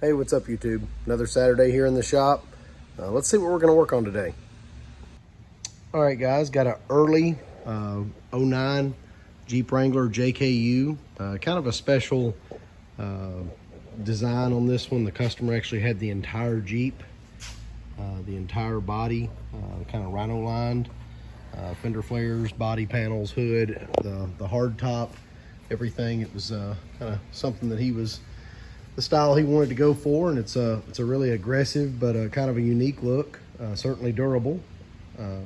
Hey, what's up YouTube? Another Saturday here in the shop. Let's see what we're going to work on today. All right guys, got an early 09 Jeep Wrangler JKU. Kind of a special design on this one. The customer actually had the entire Jeep, the entire body, kind of rhino lined, fender flares, body panels, hood, the hard top, everything. It was kind of something that the style he wanted to go for, and it's a really aggressive but kind of a unique look, certainly durable.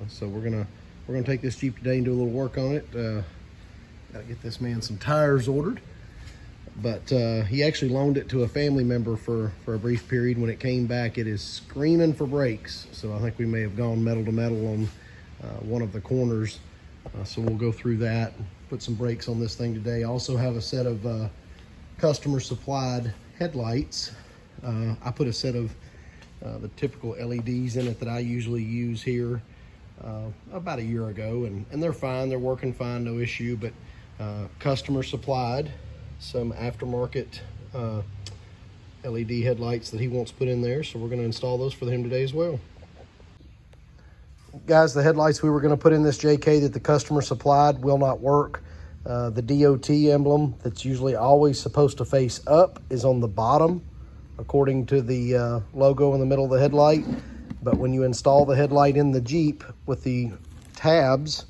So we're gonna take this Jeep today and do a little work on it. Gotta get this man some tires ordered, but he actually loaned it to a family member for a brief period. When it came back, it is screaming for brakes, so I think we may have gone metal to metal on one of the corners. So we'll go through that, put some brakes on this thing today. I also have a set of customer supplied headlights. I put a set of the typical LEDs in it that I usually use here about a year ago, and they're fine, they're working fine, no issue. But customer supplied some aftermarket LED headlights that he wants put in there, so we're going to install those for him today as well. Guys, the headlights we were going to put in this JK that the customer supplied will not work. The DOT emblem that's usually always supposed to face up is on the bottom, according to the logo in the middle of the headlight. But when you install the headlight in the Jeep with the tabs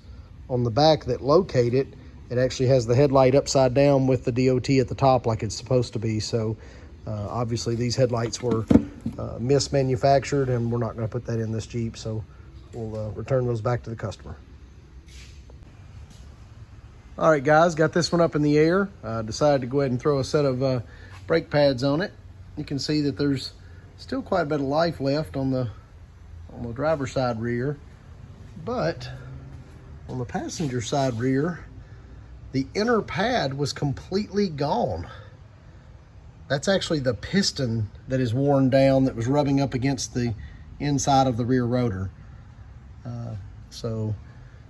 on the back that locate it, it actually has the headlight upside down with the DOT at the top like it's supposed to be. So obviously these headlights were mismanufactured, and we're not going to put that in this Jeep. So we'll return those back to the customer. All right guys, got this one up in the air. Decided to go ahead and throw a set of brake pads on it. You can see that there's still quite a bit of life left on the driver's side rear, but on the passenger side rear, the inner pad was completely gone. That's actually the piston that is worn down that was rubbing up against the inside of the rear rotor. So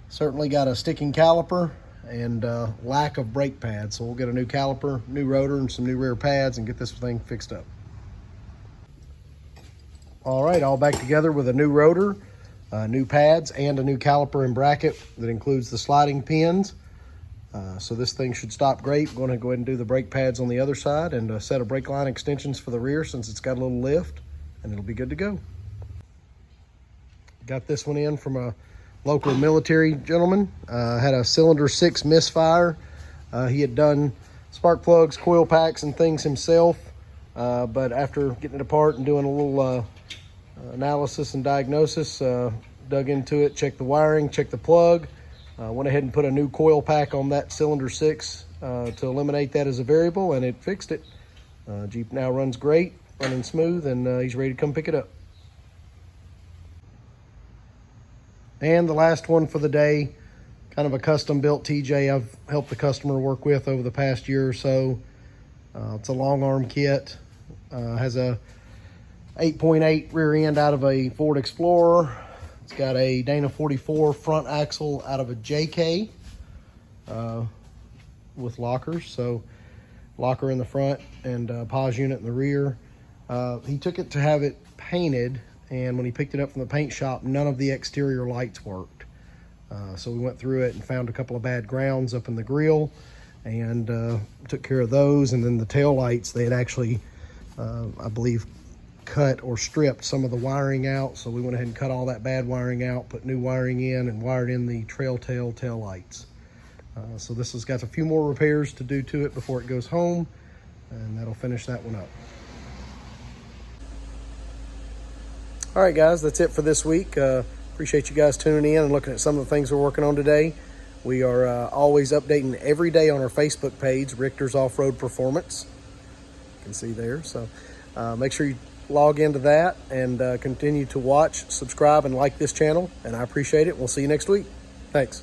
certainly got a sticking caliper and lack of brake pads. So we'll get a new caliper, new rotor, and some new rear pads and get this thing fixed up. All right, all back together with a new rotor, new pads, and a new caliper and bracket that includes the sliding pins. So this thing should stop great. I'm going to go ahead and do the brake pads on the other side and a set of brake line extensions for the rear since it's got a little lift, and it'll be good to go. Got this one in from a local military gentleman. Had a cylinder 6 misfire. He had done spark plugs, coil packs, and things himself, but after getting it apart and doing a little analysis and diagnosis, dug into it, checked the wiring, checked the plug, went ahead and put a new coil pack on that cylinder 6 to eliminate that as a variable, and it fixed it. Jeep now runs great, running smooth, and he's ready to come pick it up. And the last one for the day, kind of a custom built TJ I've helped the customer work with over the past year or so. It's a long arm kit, has a 8.8 rear end out of a Ford Explorer. It's got a Dana 44 front axle out of a JK with lockers. So locker in the front and pause unit in the rear. He took it to have it painted, and when he picked it up from the paint shop, none of the exterior lights worked. So we went through it and found a couple of bad grounds up in the grill and took care of those. And then the tail lights, they had actually, I believe, cut or stripped some of the wiring out. So we went ahead and cut all that bad wiring out, put new wiring in, and wired in the tail lights. So this has got a few more repairs to do to it before it goes home, and that'll finish that one up. All right, guys, that's it for this week. Appreciate you guys tuning in and looking at some of the things we're working on today. We are always updating every day on our Facebook page, Richter's Off-Road Performance. You can see there. So make sure you log into that and continue to watch, subscribe, and like this channel. And I appreciate it. We'll see you next week. Thanks.